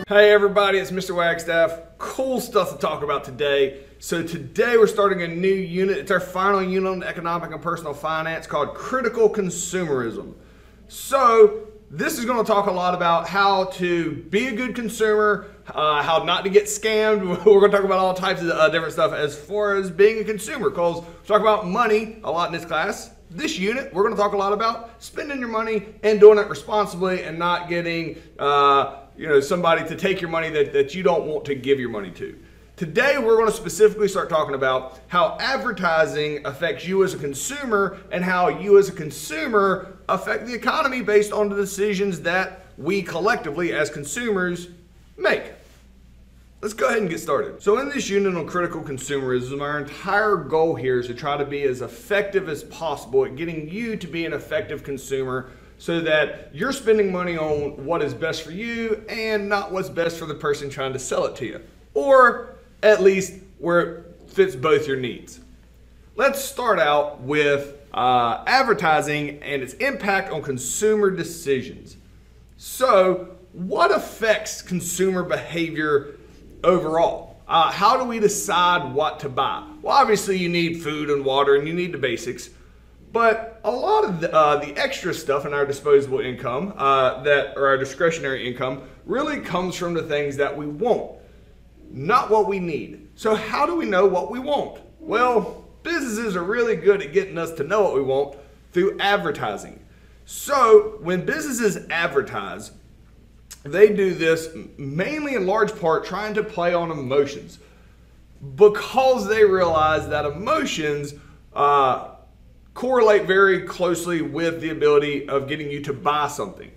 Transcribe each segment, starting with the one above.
Hey everybody, it's Mr. Wagstaff. Cool stuff to talk about today. So today we're starting a new unit. It's our final unit on economic and personal finance called Critical Consumerism. So this is going to talk a lot about how to be a good consumer, how not to get scammed. We're going to talk about all types of different stuff as far as being a consumer, because we talk about money a lot in this class. This unit, we're going to talk a lot about spending your money and doing it responsibly and not getting somebody to take your money that you don't want to give your money to. Today, we're going to specifically start talking about how advertising affects you as a consumer and how you as a consumer affect the economy based on the decisions that we collectively as consumers make. Let's go ahead and get started. So in this unit on critical consumerism, our entire goal here is to try to be as effective as possible at getting you to be an effective consumer so that you're spending money on what is best for you and not what's best for the person trying to sell it to you, or at least where it fits both your needs. Let's start out with advertising and its impact on consumer decisions. So what affects consumer behavior overall? How do we decide what to buy? Well, obviously you need food and water and you need the basics, but a lot of the extra stuff in our disposable income, or our discretionary income, really comes from the things that we want, not what we need. So how do we know what we want? Well, businesses are really good at getting us to know what we want through advertising. So when businesses advertise, they do this mainly in large part trying to play on emotions, because they realize that emotions correlate very closely with the ability of getting you to buy something.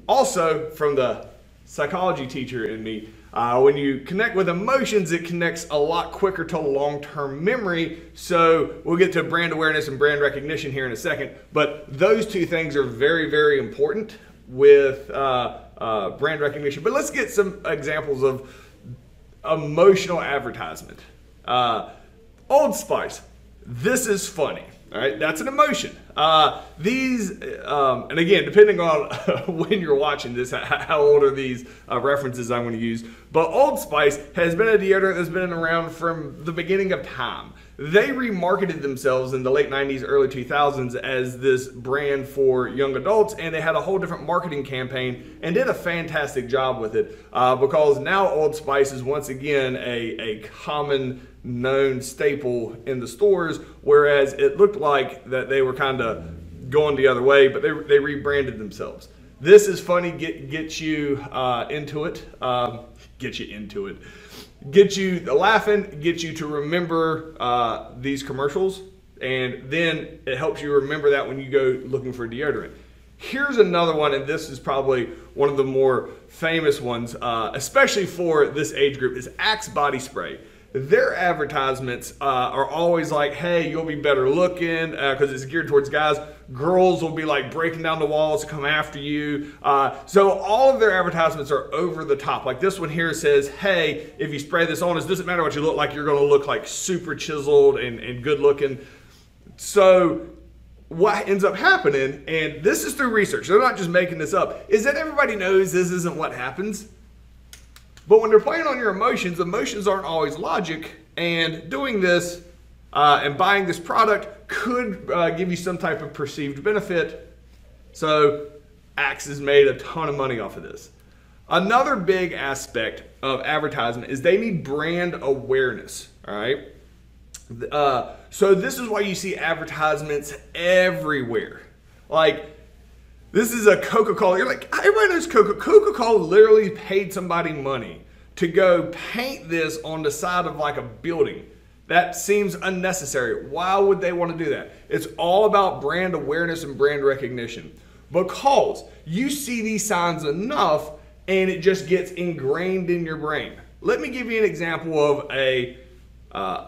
Also, from the psychology teacher in me, when you connect with emotions, it connects a lot quicker to long-term memory. So we'll get to brand awareness and brand recognition here in a second, but those two things are very, very important with brand recognition. But let's get some examples of emotional advertisement. Old Spice, this is funny. All right, that's an emotion. And again, depending on when you're watching this, how old are these references I'm going to use. But Old Spice has been a deodorant that's been around from the beginning of time. They remarketed themselves in the late 90s, early 2000s as this brand for young adults, and they had a whole different marketing campaign and did a fantastic job with it, because now Old Spice is once again a common known staple in the stores, whereas it looked like that they were kind of going the other way, but they rebranded themselves. This is funny, get you into it, get you laughing, get you to remember these commercials, and then it helps you remember that when you go looking for deodorant. Here's another one, and this is probably one of the more famous ones, especially for this age group, is Axe body spray. Their advertisements are always like, hey, you'll be better looking, because it's geared towards guys. Girls will be like breaking down the walls to come after you. So all of their advertisements are over the top. Like this one here says, hey, if you spray this on, it doesn't matter what you look like, you're going to look like super chiseled and good looking. So what ends up happening, and this is through research, they're not just making this up, is that everybody knows this isn't what happens. But when they're playing on your emotions, emotions aren't always logic, and doing this and buying this product could give you some type of perceived benefit. So Axe has made a ton of money off of this. Another big aspect of advertisement is they need brand awareness, all right? So this is why you see advertisements everywhere. Like, this is a Coca-Cola. You're like, everybody knows Coca-Cola literally paid somebody money to go paint this on the side of like a building. That seems unnecessary. Why would they want to do that? It's all about brand awareness and brand recognition, because you see these signs enough and it just gets ingrained in your brain. Let me give you an example of a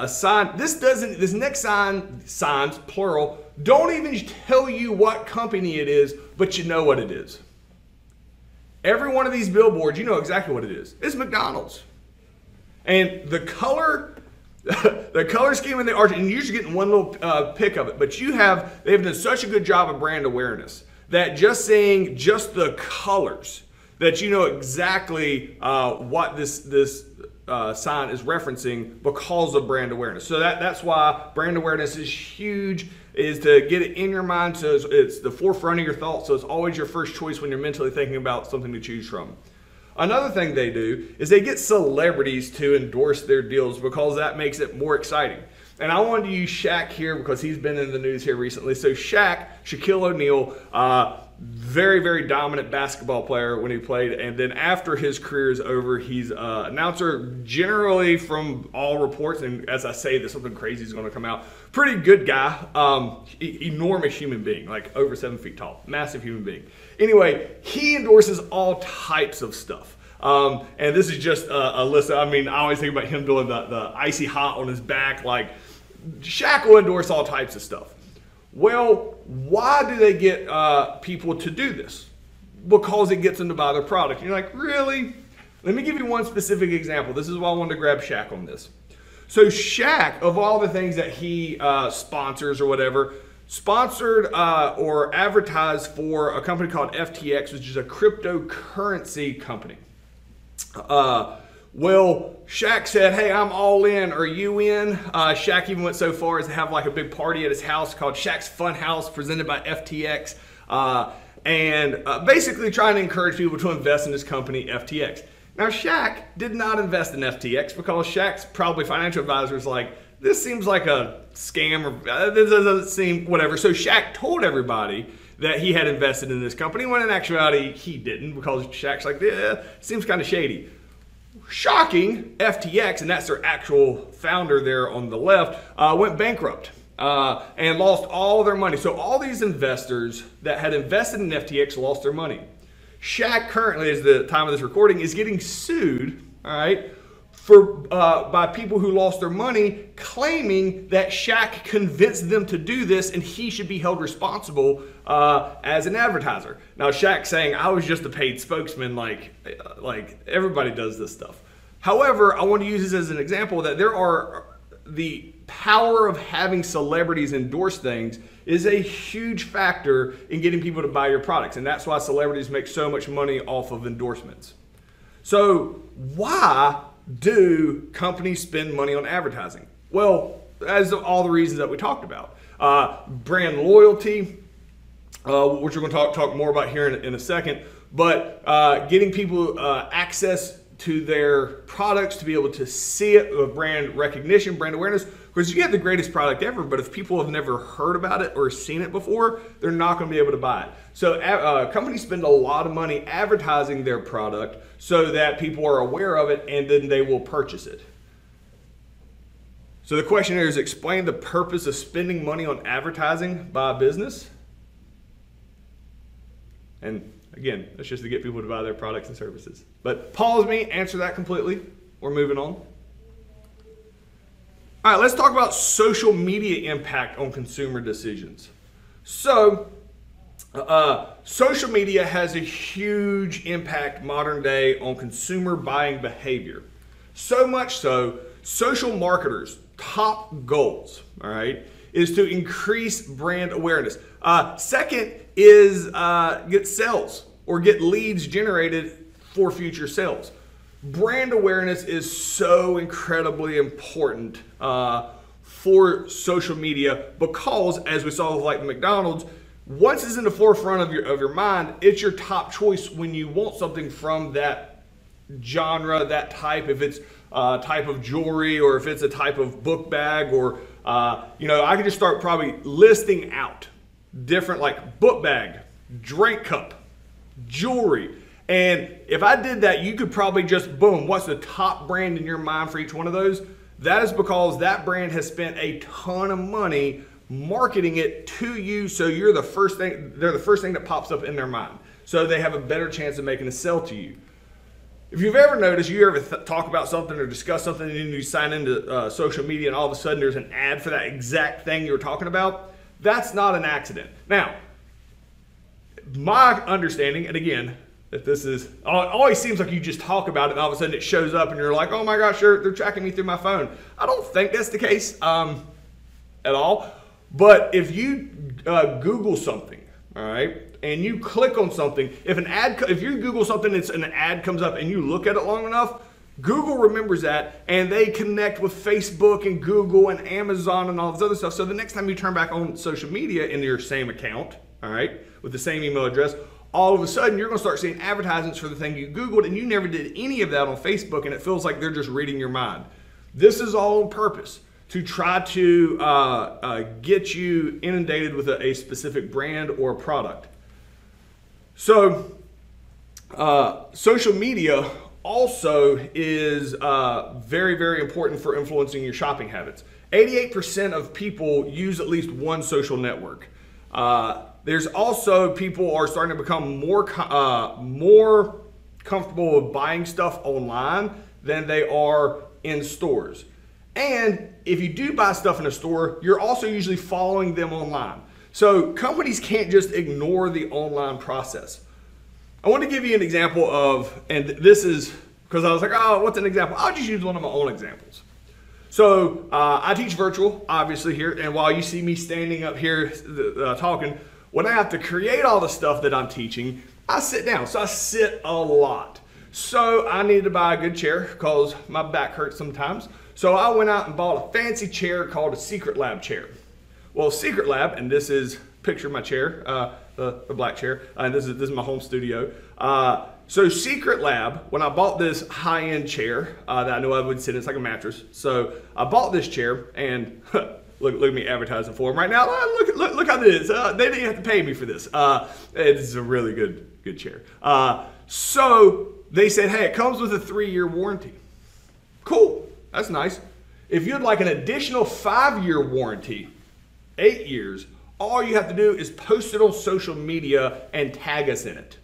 sign. This next signs, plural, don't even tell you what company it is, but you know what it is. Every one of these billboards, you know exactly what it is. It's McDonald's. And the color, the color scheme and the art, and you're just getting one little pick of it, but they have done such a good job of brand awareness that just seeing just the colors that you know exactly what this sign is referencing because of brand awareness. So that's why brand awareness is huge, is to get it in your mind so it's the forefront of your thoughts, so it's always your first choice when you're mentally thinking about something to choose from. Another thing they do is they get celebrities to endorse their deals because that makes it more exciting. And I wanted to use Shaq here because he's been in the news here recently. So Shaquille O'Neal, very, very dominant basketball player when he played. And then after his career is over, he's an announcer, generally from all reports. And as I say this, something crazy is going to come out. Pretty good guy, enormous human being, like over 7 feet tall, massive human being. Anyway, he endorses all types of stuff. And this is just a list. I mean, I always think about him doing the icy hot on his back. Like, Shaq will endorse all types of stuff. Well, why do they get people to do this? Because it gets them to buy their product. And you're like, really? Let me give you one specific example. This is why I wanted to grab Shaq on this. So Shaq, of all the things that he sponsors or whatever, sponsored or advertised for a company called FTX, which is a cryptocurrency company. Well, Shaq said, hey, I'm all in. Are you in? Shaq even went so far as to have like a big party at his house called Shaq's Fun House, presented by FTX, and basically trying to encourage people to invest in this company, FTX. Now, Shaq did not invest in FTX because Shaq's probably financial advisor was like, this seems like a scam, or this doesn't seem whatever. So Shaq told everybody that he had invested in this company, when in actuality he didn't, because Shaq's like, yeah, seems kind of shady. Shocking, FTX, and that's their actual founder there on the left, went bankrupt and lost all their money. So all these investors that had invested in FTX lost their money. Shaq currently, as the time of this recording, is getting sued, all right, for by people who lost their money, claiming that Shaq convinced them to do this and he should be held responsible as an advertiser. Now, Shaq's saying, I was just a paid spokesman, like everybody does this stuff. However, I want to use this as an example that the power of having celebrities endorse things is a huge factor in getting people to buy your products. And that's why celebrities make so much money off of endorsements. So why do companies spend money on advertising? Well, as all the reasons that we talked about. Brand loyalty, which we're going to talk more about here in a second, but getting people access to their products to be able to see it, brand recognition, brand awareness, because you get the greatest product ever, but if people have never heard about it or seen it before, they're not going to be able to buy it. So companies spend a lot of money advertising their product so that people are aware of it and then they will purchase it. So the question here is, explain the purpose of spending money on advertising by a business. And again, that's just to get people to buy their products and services. But pause me, answer that completely. We're moving on. All right, let's talk about social media impact on consumer decisions. So, social media has a huge impact modern day on consumer buying behavior. So much so, social marketers' top goals, all right, is to increase brand awareness. Second is get sales or get leads generated for future sales. Brand awareness is so incredibly important for social media because, as we saw with like McDonald's, once it's in the forefront of your mind, it's your top choice when you want something from that genre, that type. If it's a type of jewelry or if it's a type of book bag, or you know, I could just start probably listing out different, like book bag, drink cup, jewelry. And if I did that, you could probably just, boom, what's the top brand in your mind for each one of those? That is because that brand has spent a ton of money marketing it to you, so you're the first thing, they're the first thing that pops up in their mind. So they have a better chance of making a sale to you. If you've ever noticed, you ever talk about something or discuss something and then you sign into social media and all of a sudden there's an ad for that exact thing you were talking about, that's not an accident. Now, my understanding, and again, that this is, it always seems like you just talk about it and all of a sudden it shows up and you're like, oh my gosh, they're tracking me through my phone. I don't think that's the case at all. But if you Google something, all right, and you click on something, if you Google something and an ad comes up and you look at it long enough, Google remembers that, and they connect with Facebook and Google and Amazon and all this other stuff. So the next time you turn back on social media in your same account, all right, with the same email address, all of a sudden you're going to start seeing advertisements for the thing you Googled, and you never did any of that on Facebook, and it feels like they're just reading your mind. This is all on purpose to try to get you inundated with a specific brand or product. So social media also is very, very important for influencing your shopping habits. 88% of people use at least one social network. There's also people are starting to become more comfortable with buying stuff online than they are in stores. And if you do buy stuff in a store, you're also usually following them online. So companies can't just ignore the online process. I want to give you an example of, and this is because I was like, oh, what's an example? I'll just use one of my own examples. So I teach virtual, obviously, here, and while you see me standing up here talking, when I have to create all the stuff that I'm teaching, I sit down. So I sit a lot. So I needed to buy a good chair because my back hurts sometimes. So I went out and bought a fancy chair called a Secret Lab chair. Well, Secret Lab, and this is, picture my chair, the black chair, and this is my home studio. So Secret Lab, when I bought this high-end chair that I knew I would sit in, it's like a mattress. So I bought this chair, and look at me advertising for them right now. Look how this is. They didn't have to pay me for this. It's a really good chair. So they said, hey, it comes with a 3-year warranty. Cool, that's nice. If you'd like an additional 5-year warranty, 8 years, all you have to do is post it on social media and tag us in it.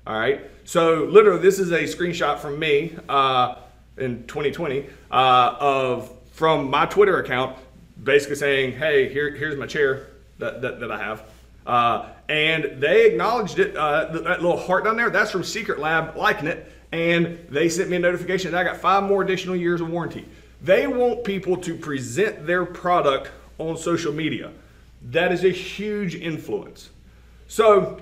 All right. So literally, this is a screenshot from me in 2020 from my Twitter account, basically saying, "Hey, here's my chair that I have," and they acknowledged it. That little heart down there, that's from Secret Lab liking it, and they sent me a notification that I got 5 more additional years of warranty. They want people to present their product on social media. That is a huge influence. So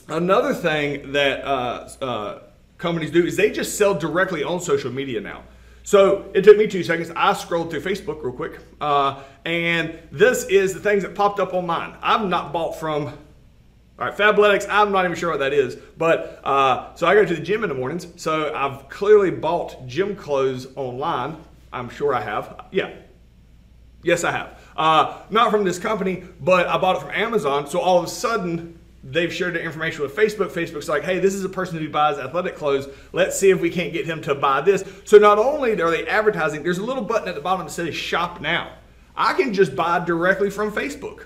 another thing that companies do is they just sell directly on social media now. So it took me 2 seconds. I scrolled through Facebook real quick, and this is the things that popped up on mine. I've not bought from, all right, Fabletics, I'm not even sure what that is, but so I go to the gym in the mornings, so I've clearly bought gym clothes online. I'm sure I have. Yeah. Yes, I have. Not from this company, but I bought it from Amazon. So all of a sudden, they've shared the information with Facebook. Facebook's like, hey, this is a person who buys athletic clothes. Let's see if we can't get him to buy this. So not only are they advertising, there's a little button at the bottom that says shop now. I can just buy directly from Facebook.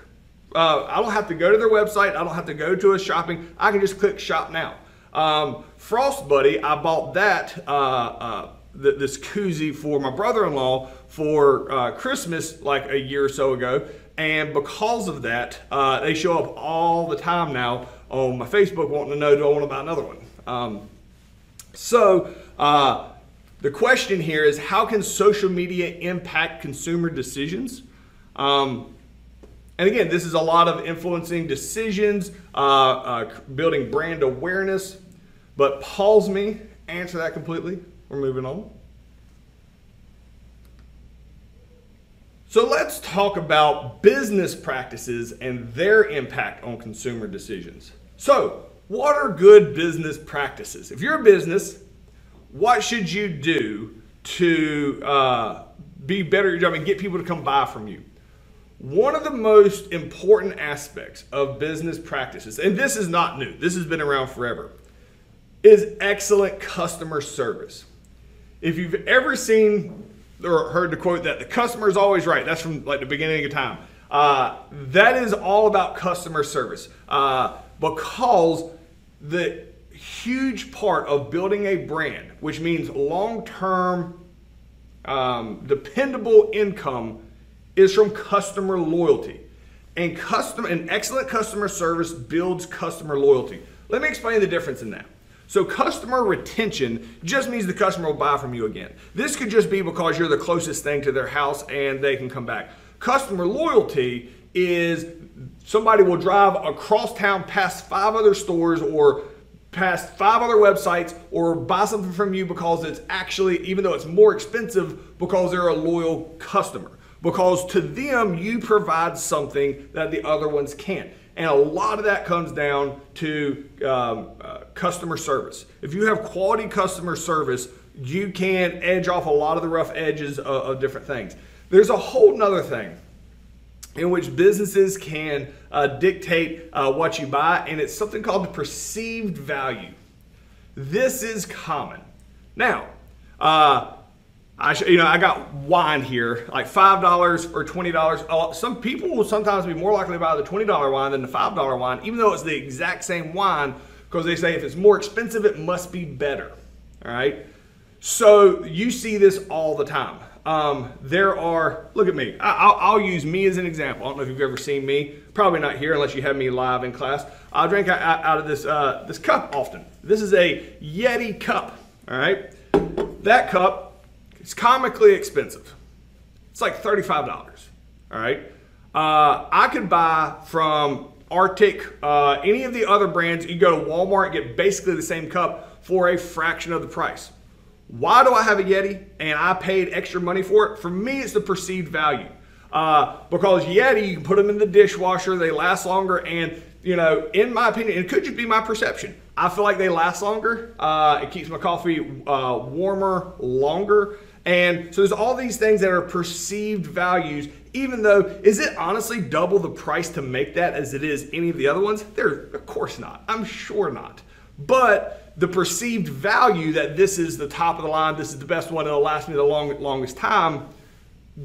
I don't have to go to their website. I don't have to go to a shopping. I can just click shop now. Frost Buddy, I bought that, this koozie for my brother-in-law for Christmas like a year or so ago. And because of that, they show up all the time now on my Facebook wanting to know, do I want to buy another one? So the question here is, how can social media impact consumer decisions? And again, this is a lot of influencing decisions, building brand awareness, but pause me, answer that completely. We're moving on. So let's talk about business practices and their impact on consumer decisions. So what are good business practices? If you're a business, what should you do to be better at your job and get people to come buy from you? One of the most important aspects of business practices, and this is not new, this has been around forever, is excellent customer service. If you've ever seen or heard the quote that the customer is always right, that's from like the beginning of time. That is all about customer service because the huge part of building a brand, which means long-term dependable income, is from customer loyalty. And excellent customer service builds customer loyalty. Let me explain the difference in that. So customer retention just means the customer will buy from you again. This could just be because you're the closest thing to their house and they can come back. Customer loyalty is somebody will drive across town past 5 other stores or past 5 other websites or buy something from you because it's actually, even though it's more expensive, because they're a loyal customer. Because to them, you provide something that the other ones can't. And a lot of that comes down to customer service. If you have quality customer service, you can edge off a lot of the rough edges of different things. There's a whole nother thing in which businesses can dictate what you buy, and it's something called the perceived value. This is common. Now, I got wine here, like $5 or $20. Some people will sometimes be more likely to buy the $20 wine than the $5 wine, even though it's the exact same wine, because they say if it's more expensive, it must be better. All right. So you see this all the time. Look at me. I'll use me as an example. I don't know if you've ever seen me. Probably not here unless you have me live in class. I'll drink out of this cup often. This is a Yeti cup. All right. That cup. It's comically expensive. It's like $35, all right? I could buy from Arctic, any of the other brands. You go to Walmart and get basically the same cup for a fraction of the price. Why do I have a Yeti and I paid extra money for it? For me, it's the perceived value. Because Yeti, you can put them in the dishwasher, they last longer, and in my opinion, it could just be my perception, I feel like they last longer. It keeps my coffee warmer longer. And so there's all these things that are perceived values, even though, is it honestly double the price to make that as it is any of the other ones? Of course not. I'm sure not. But the perceived value that this is the top of the line, this is the best one, it'll last me the longest time,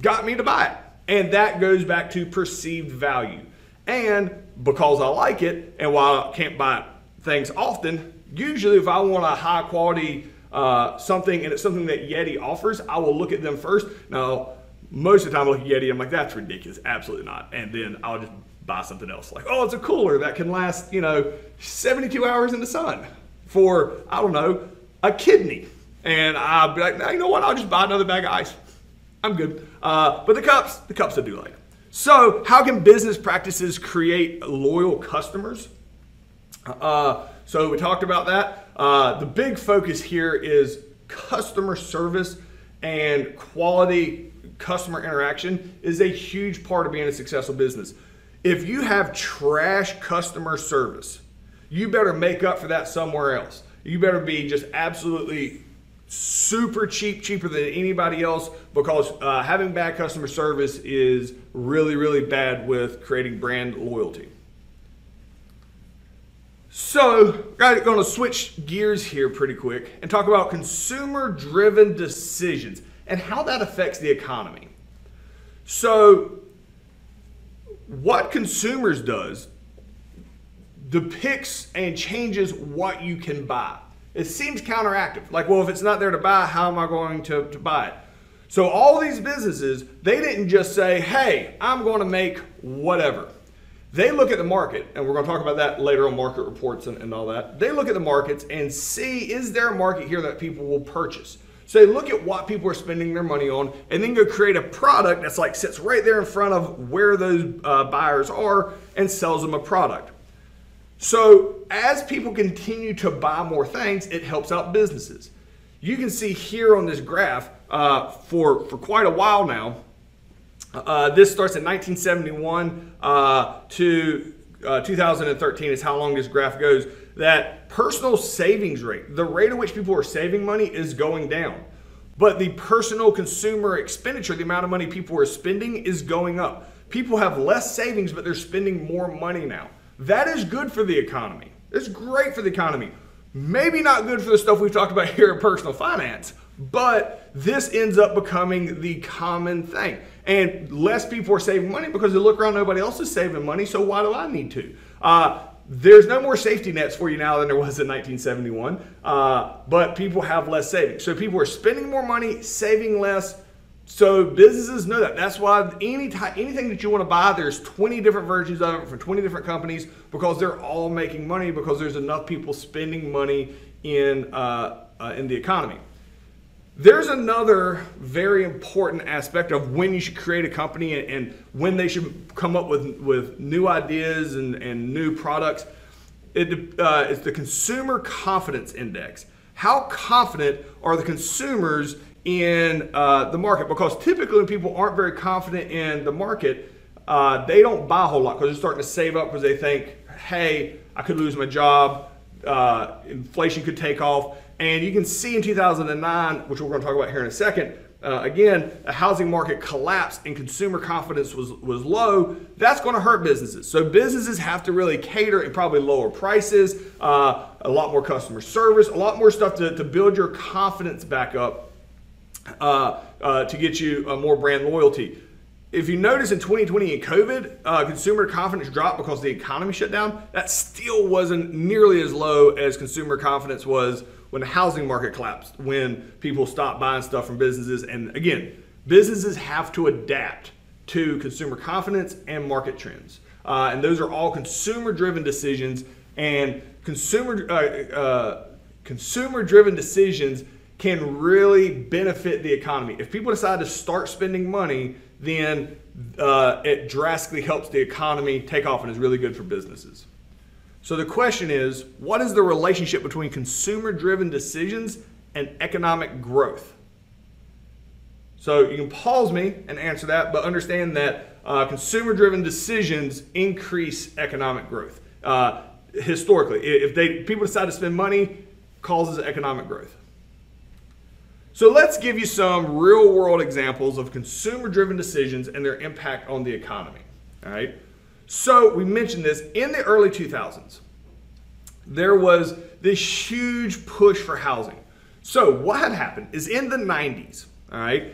got me to buy it. And that goes back to perceived value. And because I like it, and while I can't buy things often, usually if I want a high quality something, and it's something that Yeti offers, I will look at them first. Now, most of the time I look at Yeti, I'm like, that's ridiculous. Absolutely not. And then I'll just buy something else. Like, oh, it's a cooler that can last, 72 hours in the sun for, I don't know, a kidney. And I'll be like, no, you know what? I'll just buy another bag of ice. I'm good. But the cups I do like. So how can business practices create loyal customers? So we talked about that. The big focus here is customer service, and quality customer interaction is a huge part of being a successful business. If you have trash customer service, you better make up for that somewhere else. You better be just absolutely super cheap, cheaper than anybody else, because having bad customer service is really, really bad with creating brand loyalty. So, I'm going to switch gears here pretty quick and talk about consumer-driven decisions and how that affects the economy. So, what consumers does depicts and changes what you can buy. It seems counteractive. Like, well, if it's not there to buy, how am I going to buy it? So all these businesses, they didn't just say, hey, I'm going to make whatever. They look at the market, and we're going to talk about that later on market reports and all that. They look at the markets and see, is there a market here that people will purchase? So they look at what people are spending their money on, and then go create a product that's like sits right there in front of where those buyers are and sells them a product. So as people continue to buy more things, it helps out businesses. You can see here on this graph for quite a while now. This starts in 1971 to 2013 is how long this graph goes. That personal savings rate, the rate at which people are saving money, is going down. But the personal consumer expenditure, the amount of money people are spending, is going up. People have less savings, but they're spending more money now. That is good for the economy. It's great for the economy. Maybe not good for the stuff we've talked about here in personal finance, but this ends up becoming the common thing. And less people are saving money because they look around, nobody else is saving money, so why do I need to? There's no more safety nets for you now than there was in 1971, but people have less savings. So people are spending more money, saving less. So businesses know that. That's why anything that you want to buy, there's 20 different versions of it from 20 different companies, because they're all making money, because there's enough people spending money in the economy. There's another very important aspect of when you should create a company and when they should come up with new ideas and new products. It's the Consumer Confidence Index. How confident are the consumers in the market? Because typically when people aren't very confident in the market, they don't buy a whole lot because they're starting to save up because they think, hey, I could lose my job, inflation could take off. And you can see in 2009, which we're going to talk about here in a second, again, the housing market collapsed and consumer confidence was low. That's going to hurt businesses. So businesses have to really cater and probably lower prices, a lot more customer service, a lot more stuff to build your confidence back up to get you more brand loyalty. If you notice in 2020 and COVID, consumer confidence dropped because the economy shut down. That still wasn't nearly as low as consumer confidence was when the housing market collapsed, when people stopped buying stuff from businesses. And again, businesses have to adapt to consumer confidence and market trends. And those are all consumer-driven decisions, and consumer-driven decisions can really benefit the economy. If people decide to start spending money, then it drastically helps the economy take off and is really good for businesses. So the question is, what is the relationship between consumer-driven decisions and economic growth? So you can pause me and answer that, but understand that consumer-driven decisions increase economic growth. Historically, if people decide to spend money, causes economic growth. So let's give you some real-world examples of consumer-driven decisions and their impact on the economy. All right. So we mentioned this in the early 2000s. There was this huge push for housing. So what had happened is in the 90s, all right,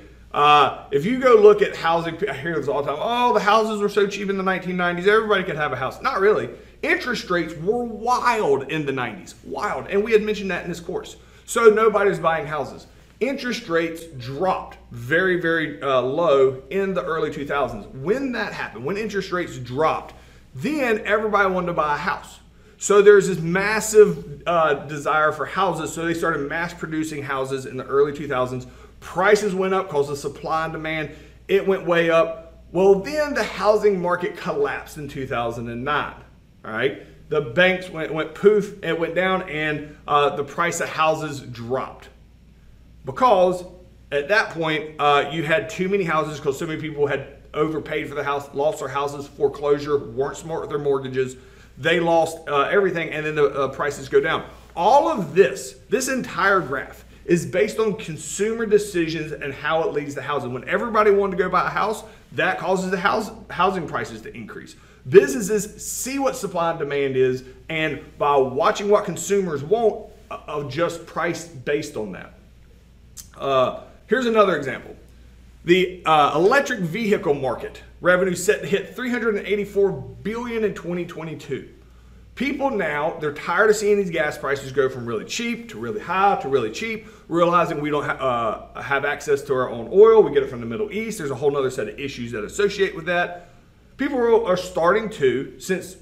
if you go look at housing, I hear this all the time, oh, the houses were so cheap in the 1990s, everybody could have a house. Not really. Interest rates were wild in the 90s, wild. And we had mentioned that in this course. So nobody's buying houses. Interest rates dropped very, very low in the early 2000s. When that happened, when interest rates dropped, then everybody wanted to buy a house. So there's this massive desire for houses, so they started mass producing houses in the early 2000s. Prices went up because of supply and demand. It went way up. Well, then the housing market collapsed in 2009, all right? The banks went poof, it went down, and the price of houses dropped. Because at that point, you had too many houses because so many people had overpaid for the house, lost their houses, foreclosure, weren't smart with their mortgages. They lost everything, and then the prices go down. All of this entire graph is based on consumer decisions and how it leads to housing. When everybody wanted to go buy a house, that causes the housing prices to increase. Businesses see what supply and demand is, and by watching what consumers want, adjust price based on that. Here's another example. The electric vehicle market revenue set to hit $384 billion in 2022. People now, they're tired of seeing these gas prices go from really cheap to really high to really cheap, realizing we don't have access to our own oil. We get it from the Middle East. There's a whole other set of issues that associate with that. People are starting to, since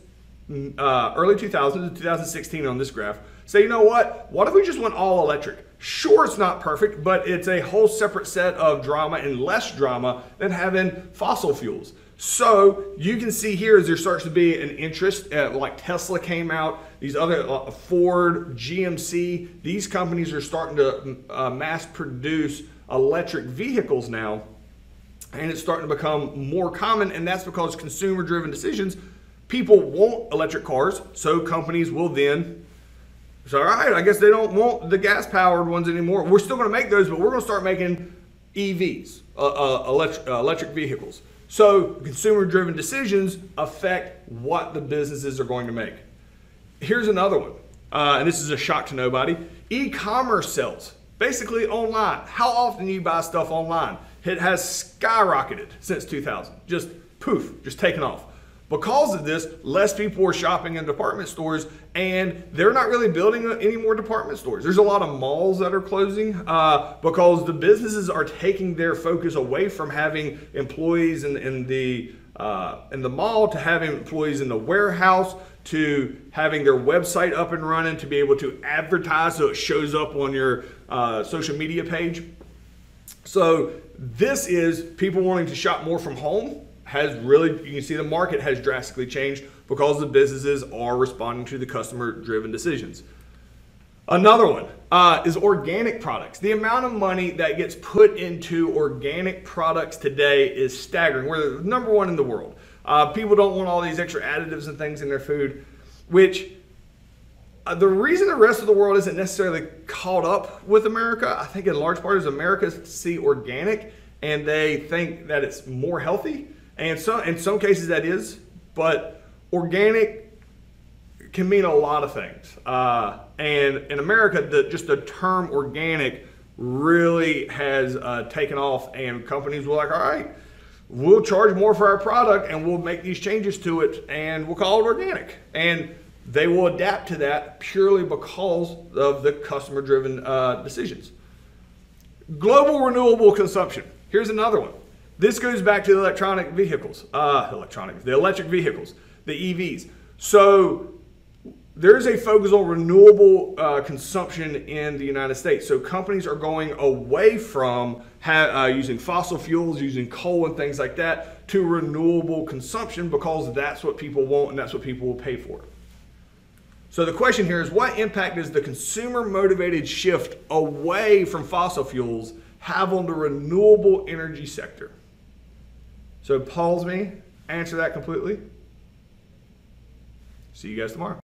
early 2000 to 2016 on this graph, say, you know what if we just went all electric? Sure, it's not perfect, but it's a whole separate set of drama and less drama than having fossil fuels. So you can see here as there starts to be an interest, like Tesla came out, these other Ford, GMC, these companies are starting to mass produce electric vehicles now, and it's starting to become more common, and that's because consumer-driven decisions. People want electric cars, so companies will then say, all right, I guess they don't want the gas-powered ones anymore. We're still going to make those, but we're going to start making EVs, electric vehicles. So consumer-driven decisions affect what the businesses are going to make. Here's another one, and this is a shock to nobody. E-commerce sales, basically online. How often do you buy stuff online? It has skyrocketed since 2000, just poof, just taken off. Because of this, less people are shopping in department stores, and they're not really building any more department stores. There's a lot of malls that are closing because the businesses are taking their focus away from having employees in the mall to having employees in the warehouse to having their website up and running to be able to advertise so it shows up on your social media page. So this is people wanting to shop more from home has really, you can see the market has drastically changed because the businesses are responding to the customer-driven decisions. Another one is organic products. The amount of money that gets put into organic products today is staggering. We're the number one in the world. People don't want all these extra additives and things in their food, which the reason the rest of the world isn't necessarily caught up with America, I think in large part is America see organic and they think that it's more healthy. And so in some cases that is, but organic can mean a lot of things. And in America, just the term organic really has taken off, and companies were like, all right, we'll charge more for our product and we'll make these changes to it and we'll call it organic. And they will adapt to that purely because of the customer-driven decisions. Global renewable consumption. Here's another one. This goes back to the electric vehicles, the EVs. So there's a focus on renewable consumption in the United States. So companies are going away from using fossil fuels, using coal and things like that, to renewable consumption because that's what people want and that's what people will pay for. So the question here is, what impact does the consumer-motivated shift away from fossil fuels have on the renewable energy sector? So pause me, answer that completely. See you guys tomorrow.